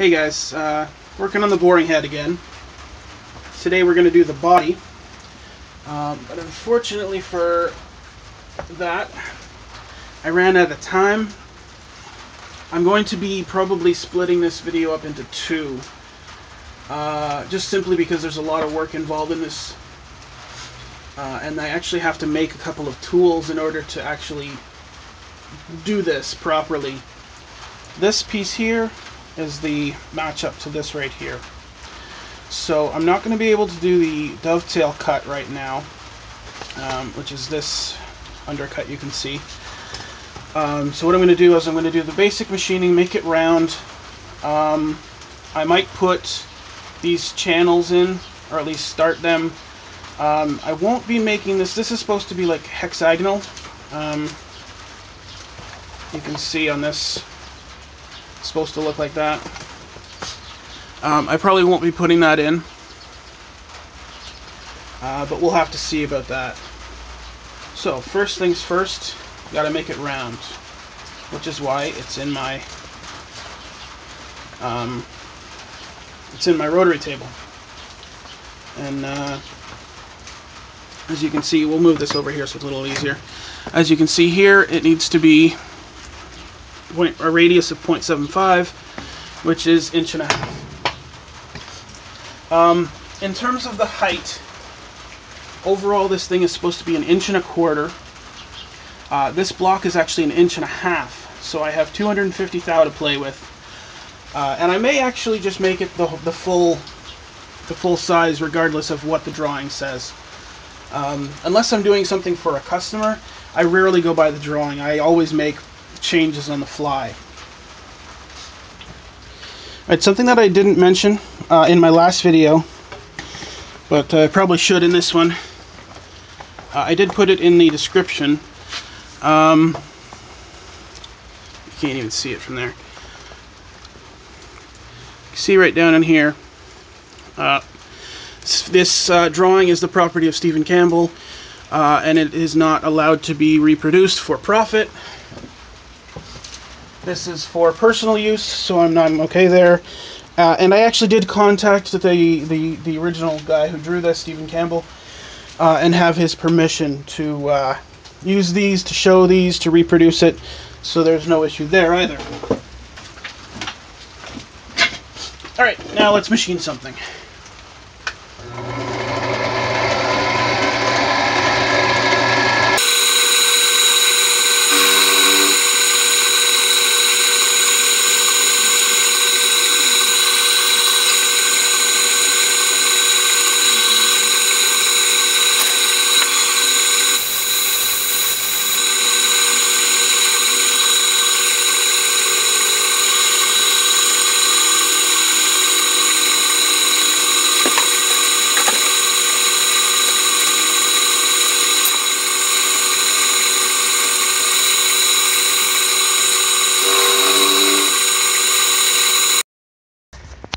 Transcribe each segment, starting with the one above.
Hey guys, working on the boring head again. Today we're going to do the body, but unfortunately for that, I ran out of time. I'm going to be probably splitting this video up into two, just simply because there's a lot of work involved in this, and I actually have to make a couple of tools in order to actually do this properly. This piece here is the matchup to this right here. So I'm not going to be able to do the dovetail cut right now, which is this undercut you can see. So what I'm going to do is I'm going to do the basic machining, make it round. I might put these channels in, or at least start them. I won't be making this. This is supposed to be like hexagonal. You can see on this, it's supposed to look like that. I probably won't be putting that in, but we'll have to see about that. So first things first, you got to make it round, which is why it's in my rotary table. And as you can see, we'll move this over here so it's a little easier. As you can see here, it needs to be a radius of 0.75, which is 1.5 inches. In terms of the height, overall this thing is supposed to be 1.25 inches. This block is actually 1.5 inches, so I have 250 thou to play with. And I may actually just make it the full size regardless of what the drawing says. Unless I'm doing something for a customer, I rarely go by the drawing. I always make changes on the fly. It's something that I didn't mention in my last video, but I probably should in this one. I did put it in the description. You can't even see it from there. You see right down in here, this drawing is the property of Stephen Campbell, and it is not allowed to be reproduced for profit. This is for personal use, so I'm okay there. And I actually did contact the original guy who drew this, Stephen Campbell, and have his permission to use these, to show these, to reproduce it, so there's no issue there either. Alright, now let's machine something.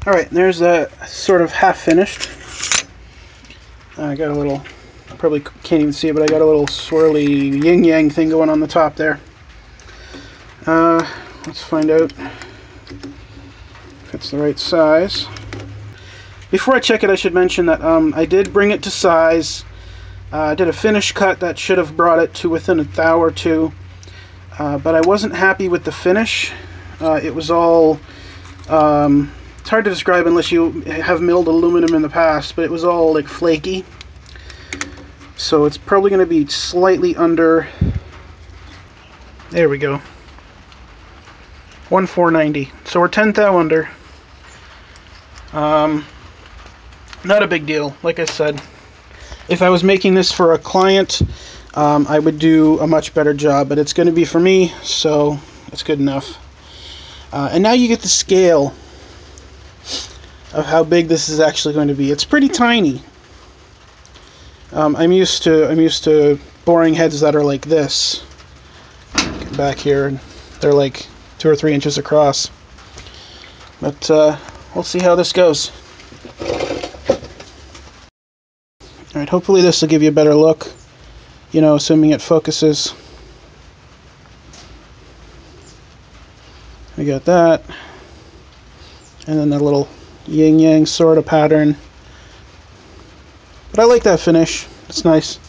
Alright, there's that sort of half finished. I got a little, probably can't even see it, but I got a little swirly yin-yang thing going on the top there. Let's find out if it's the right size. Before I check it, I should mention that I did bring it to size. I did a finish cut that should have brought it to within a thou or two, but I wasn't happy with the finish. It was all... it's hard to describe unless you have milled aluminum in the past, but it was all like flaky. So it's probably going to be slightly under, there we go, 1,490. So we're 10 thou under. Not a big deal. Like I said, if I was making this for a client, I would do a much better job, but it's going to be for me, so it's good enough. And now you get the scale of how big this is actually going to be. It's pretty tiny. I'm used to boring heads that are like this. Get back here, and they're like 2 or 3 inches across. But we'll see how this goes. Alright, hopefully this will give you a better look. You know, assuming it focuses. We got that. and then the little yin-yang sort of pattern. But I like that finish. It's nice.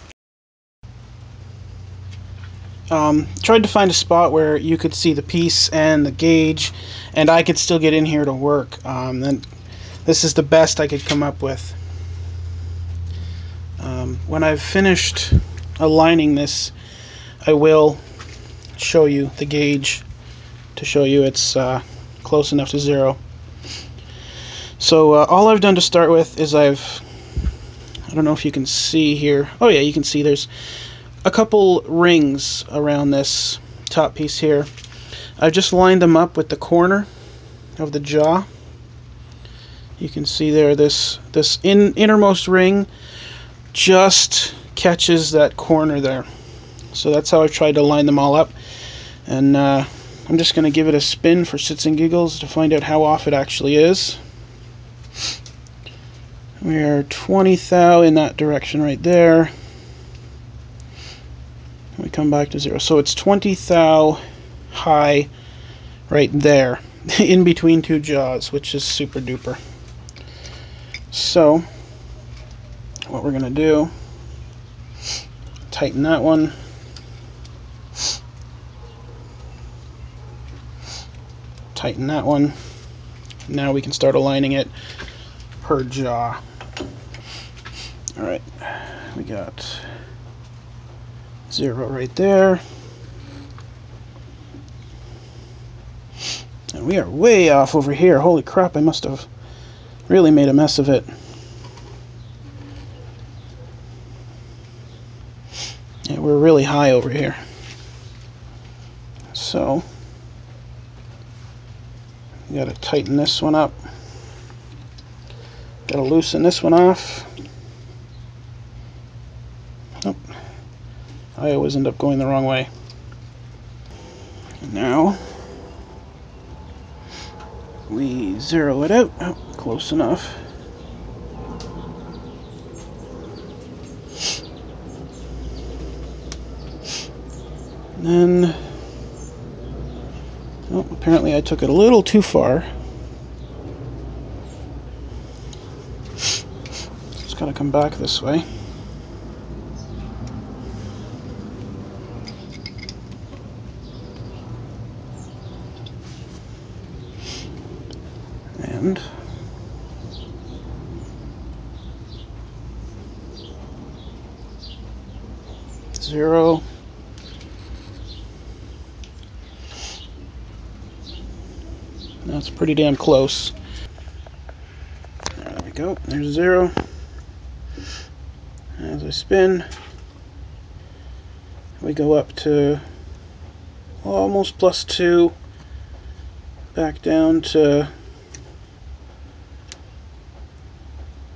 Tried to find a spot where you could see the piece and the gauge, and I could still get in here to work. And this is the best I could come up with. When I've finished aligning this, I will show you the gauge to show you it's close enough to 0. So all I've done to start with is I don't know if you can see here. Oh yeah, you can see there's a couple rings around this top piece here. I've just lined them up with the corner of the jaw. You can see there this innermost ring just catches that corner there. So that's how I've tried to line them all up. And I'm just going to give it a spin for shits and giggles to find out how off it actually is. We are 20 thou in that direction right there. We come back to 0. So it's 20 thou high right there, in between two jaws, which is super duper. So what we're going to do, tighten that one. Tighten that one. Now we can start aligning it per jaw. Alright, we got 0 right there. And we are way off over here. Holy crap, I must have really made a mess of it. Yeah, we're really high over here. So, we gotta tighten this one up. Gotta loosen this one off. Oh, I always end up going the wrong way. And now we zero it out. Oh, close enough. And then, oh, apparently I took it a little too far. It's gotta come back this way. And 0. That's pretty damn close. There we go. There's 0. As I spin, we go up to almost +2, back down to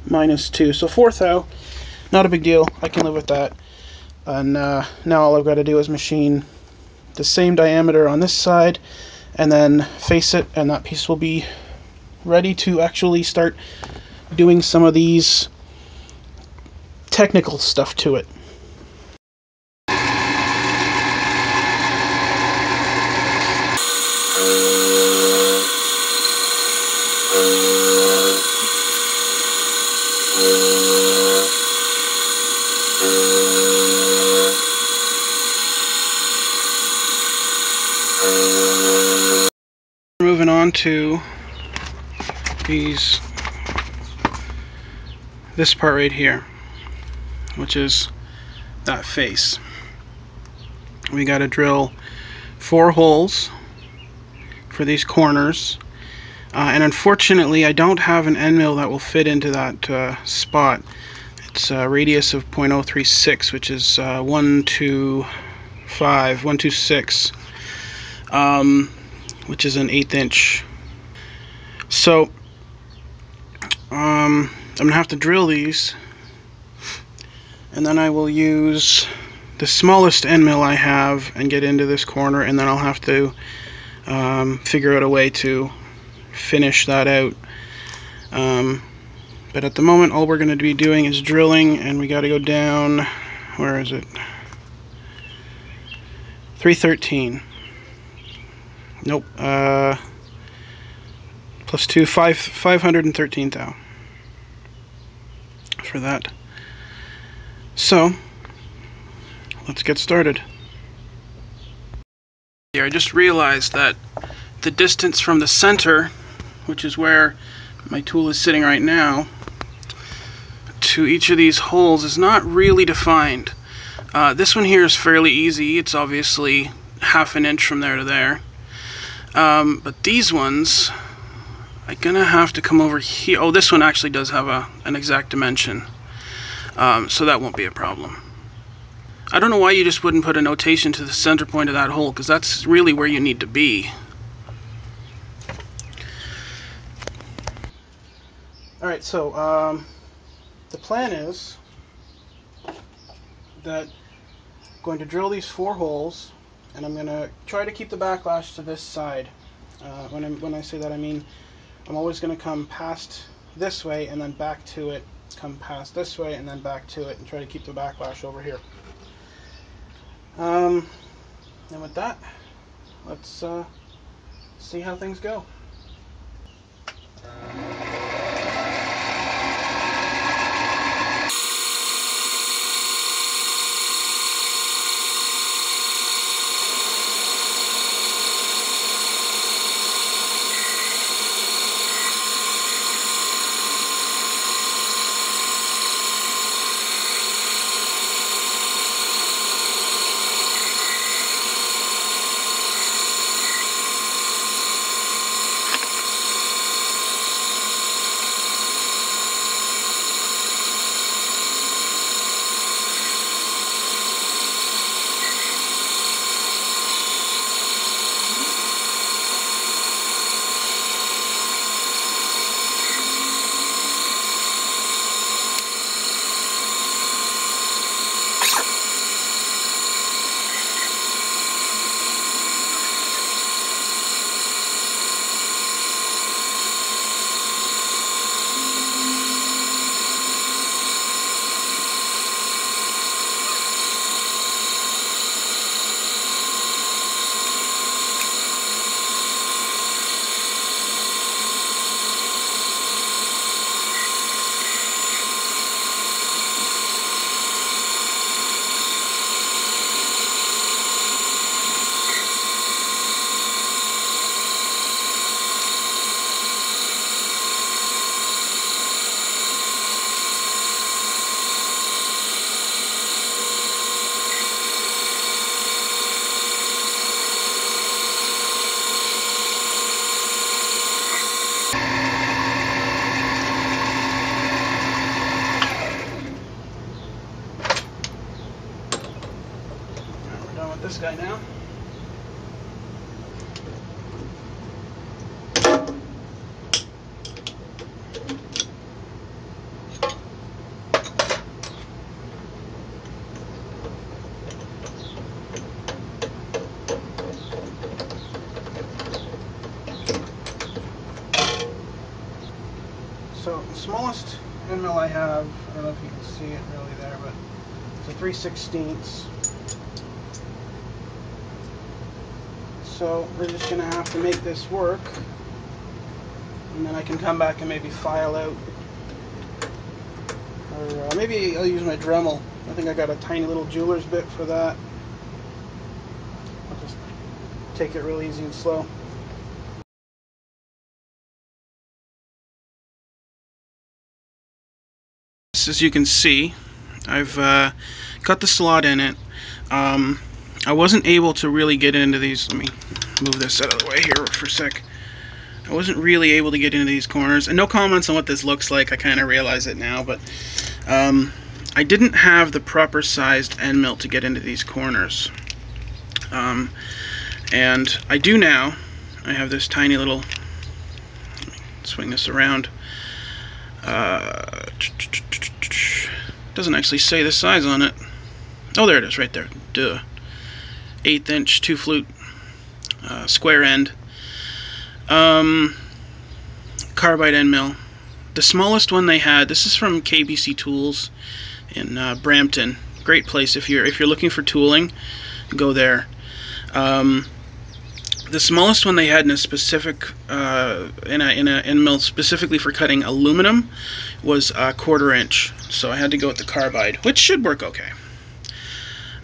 -2. So 4 thou, not a big deal. I can live with that. And now all I've got to do is machine the same diameter on this side and then face it, and that piece will be ready to actually start doing some of these technical stuff to it. Moving on to this part right here, which is that face. We got to drill 4 holes for these corners, and unfortunately I don't have an end mill that will fit into that spot. It's a radius of 0.036, which is 126, which is an 1/8 inch. So I'm gonna have to drill these, and then I will use the smallest end mill I have and get into this corner, and then I'll have to figure out a way to finish that out. But at the moment all we're going to be doing is drilling, and we got to go down, where is it, 313. Nope, Plus 2, 513 thou for that. So, let's get started. Here, I just realized that the distance from the center, which is where my tool is sitting right now, to each of these holes is not really defined. This one here is fairly easy. It's obviously ½ an inch from there to there. But these ones, I'm gonna have to come over here. Oh, this one actually does have an exact dimension. So that won't be a problem. I don't know why you just wouldn't put a notation to the center point of that hole, because that's really where you need to be. Alright, so the plan is that I'm going to drill these 4 holes, and I'm going to try to keep the backlash to this side. When I say that, I mean I'm always going to come past this way and then back to it, come past this way and then back to it, and try to keep the backlash over here. And with that, let's see how things go. This guy now. So the smallest end mill I have, I don't know if you can see it really there, but it's a 3/16. So we're just going to have to make this work, and then I can come back and maybe file out, or maybe I'll use my Dremel. I think I got a tiny little jeweler's bit for that. I'll just take it real easy and slow. As you can see, I've cut the slot in it. I wasn't able to really get into these. Let me move this out of the way here for a sec. I wasn't really able to get into these corners. And no comments on what this looks like. I kind of realize it now, but I didn't have the proper sized end mill to get into these corners. And I do now. I have this tiny little, let me swing this around. Doesn't actually say the size on it. Oh, there it is, right there. Duh. 1/8 inch 2 flute square end carbide end mill. The smallest one they had, this is from KBC Tools in Brampton. Great place if you're looking for tooling, go there. The smallest one they had in a specific in a end mill specifically for cutting aluminum was a 1/4 inch, so I had to go with the carbide, which should work okay.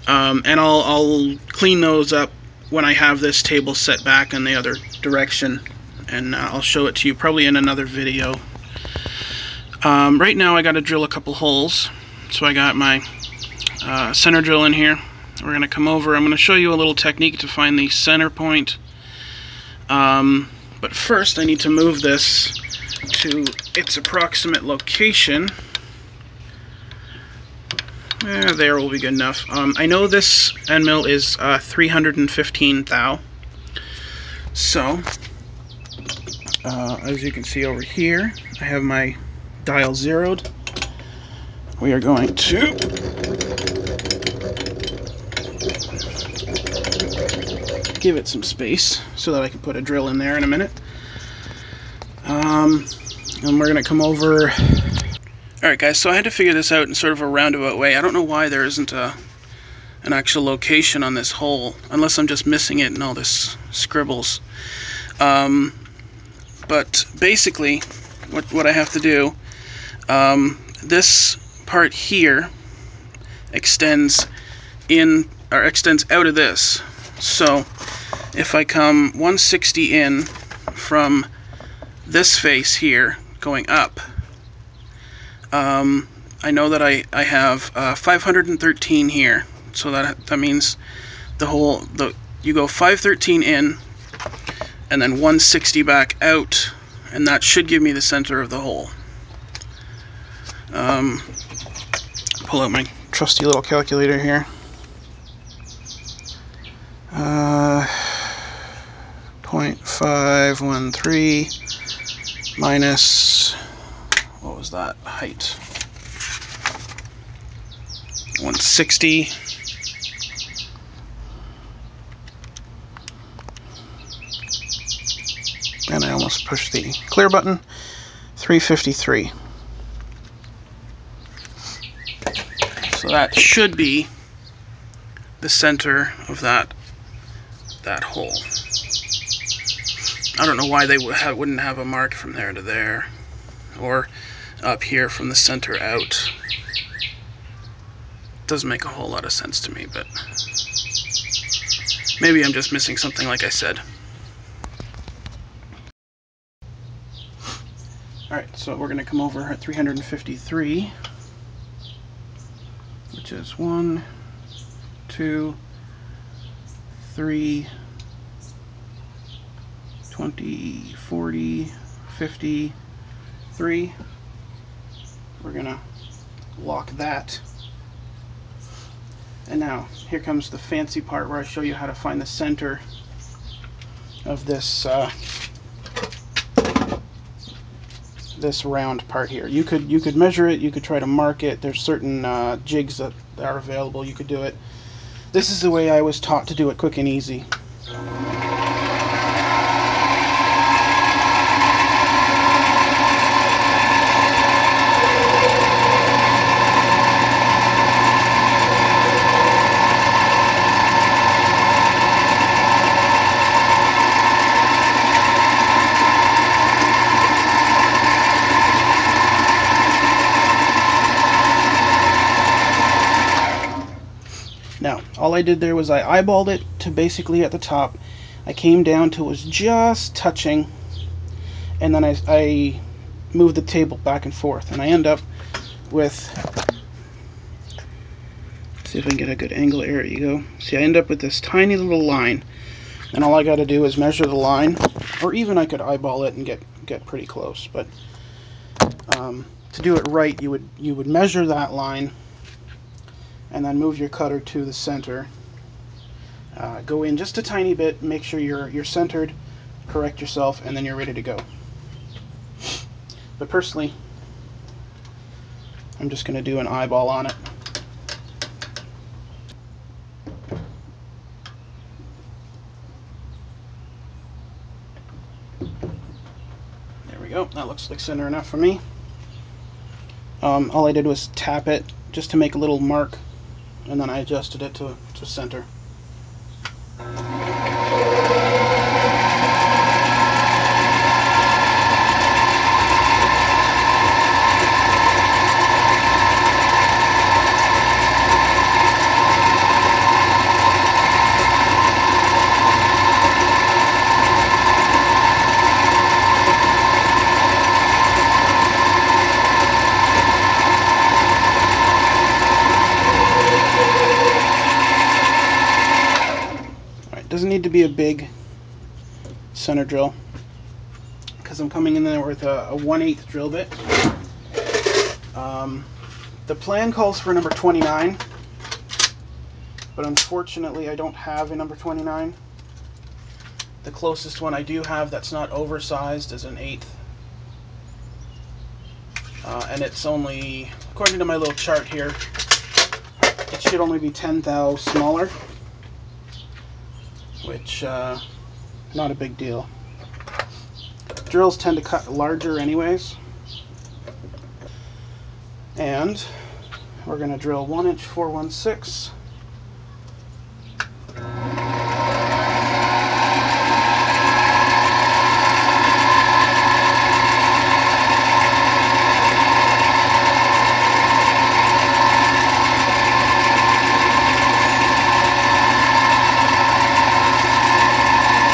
And I'll clean those up when I have this table set back in the other direction, and I'll show it to you probably in another video. Right now I got to drill a couple holes, so I got my center drill in here. We're going to come over. I'm going to show you a little technique to find the center point. But first I need to move this to its approximate location. There will be good enough. I know this end mill is 315 thou. So, as you can see over here, I have my dial zeroed. We are going to give it some space so that I can put a drill in there in a minute. And we're going to come over. Alright guys, so I had to figure this out in sort of a roundabout way. I don't know why there isn't an actual location on this hole, unless I'm just missing it in all this scribbles. But basically, what I have to do, this part here extends in, or extends out of this. So if I come 160 in from this face here, going up, I know that I have 513 here, so that means you go 513 in, and then 160 back out, and that should give me the center of the hole. Pull out my trusty little calculator here. 0.513 minus, what was that, height? 160. And I almost pushed the clear button. 353. So that should be the center of that hole. I don't know why they wouldn't have a mark from there to there, or up here from the center out. Doesn't make a whole lot of sense to me, but maybe I'm just missing something, like I said. Alright, so we're going to come over at 353, which is 1, 2, 3, 20, 40, 53. We're going to lock that. And now, here comes the fancy part where I show you how to find the center of this this round part here. You could measure it, you could try to mark it. There's certain jigs that are available. You could do it. This is the way I was taught to do it, quick and easy. Now, all I did there was I eyeballed it to basically at the top. I came down till it was just touching, and then I moved the table back and forth, and I end up with, see if I can get a good angle. There you go. See, I end up with this tiny little line, and all I got to do is measure the line, or even I could eyeball it and get pretty close. But to do it right, you would measure that line, and then move your cutter to the center. Go in just a tiny bit, make sure you're centered, correct yourself, and then you're ready to go. But personally, I'm just going to do an eyeball on it. There we go. That looks like center enough for me. All I did was tap it just to make a little mark, and then I adjusted it to center. be a big center drill because I'm coming in there with a 1/8 drill bit. The plan calls for number 29, but unfortunately I don't have a number 29. The closest one I do have that's not oversized is an 1/8. And it's only, according to my little chart here, it should only be 10 thou smaller, which, not a big deal. Drills tend to cut larger anyways. And we're going to drill 1" 4/16.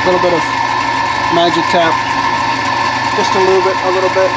A little bit of magic tap, just a little bit.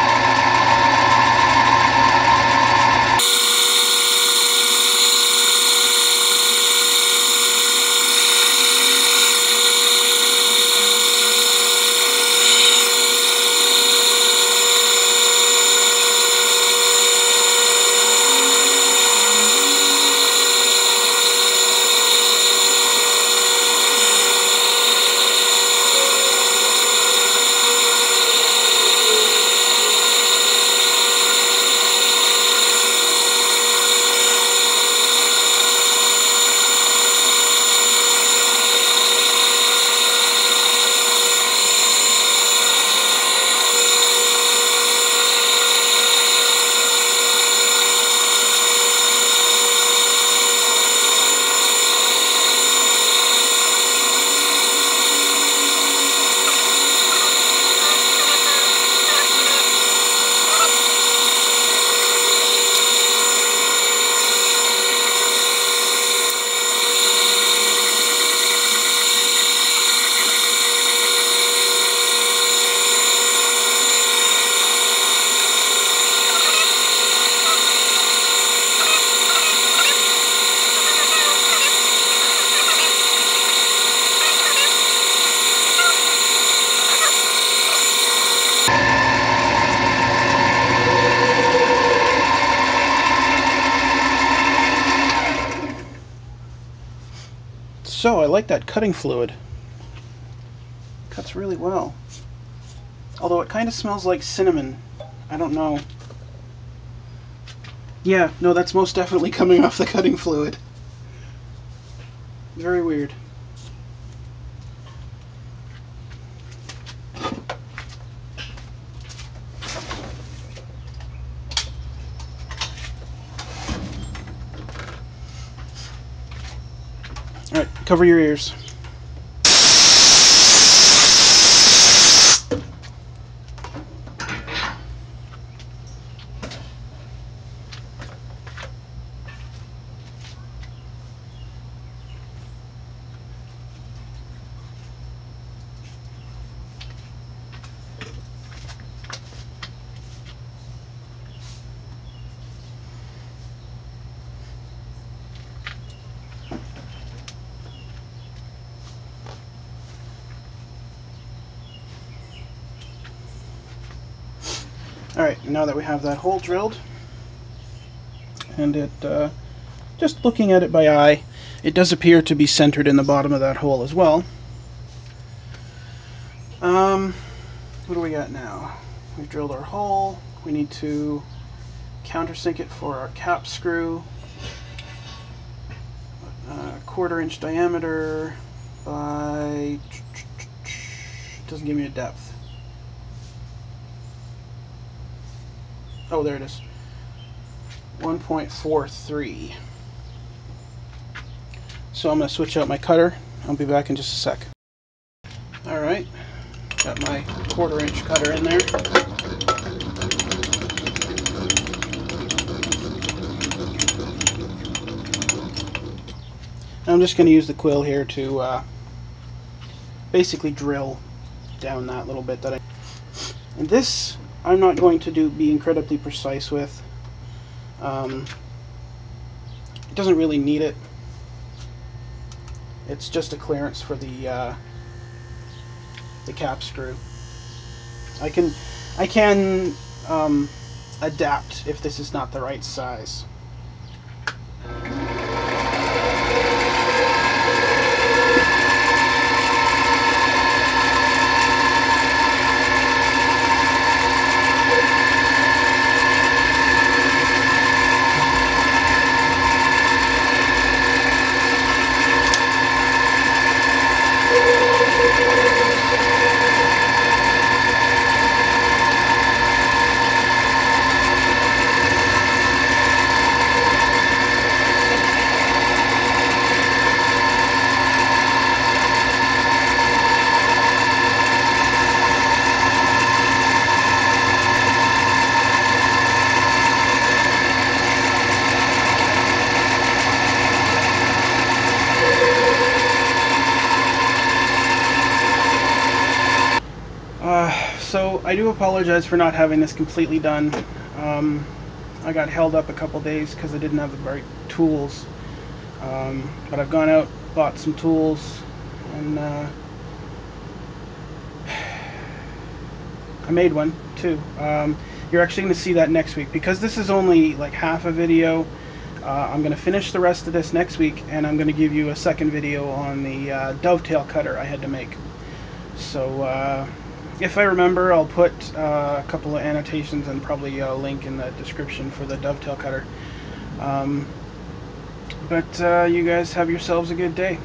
So, I like that cutting fluid. Cuts really well. Although it kind of smells like cinnamon. I don't know. Yeah, no, that's most definitely coming off the cutting fluid. Very weird. Alright, cover your ears. Alright, now that we have that hole drilled, and it, just looking at it by eye, it does appear to be centered in the bottom of that hole as well. What do we got now? We've drilled our hole. We need to countersink it for our cap screw. 1/4 inch diameter by... it doesn't give me a depth. Oh, there it is. 1.43. So I'm going to switch out my cutter. I'll be back in just a sec. Alright, got my 1/4 inch cutter in there. I'm just going to use the quill here to basically drill down that little bit that I... And this I'm not going to be incredibly precise with. It doesn't really need it. It's just a clearance for the the cap screw. I can adapt if this is not the right size. So I do apologize for not having this completely done. I got held up a couple days because I didn't have the right tools. But I've gone out, bought some tools, and I made one too. You're actually going to see that next week. Because this is only like half a video, I'm going to finish the rest of this next week, and I'm going to give you a second video on the dovetail cutter I had to make. So if I remember, I'll put a couple of annotations and probably a link in the description for the dovetail cutter. But you guys have yourselves a good day.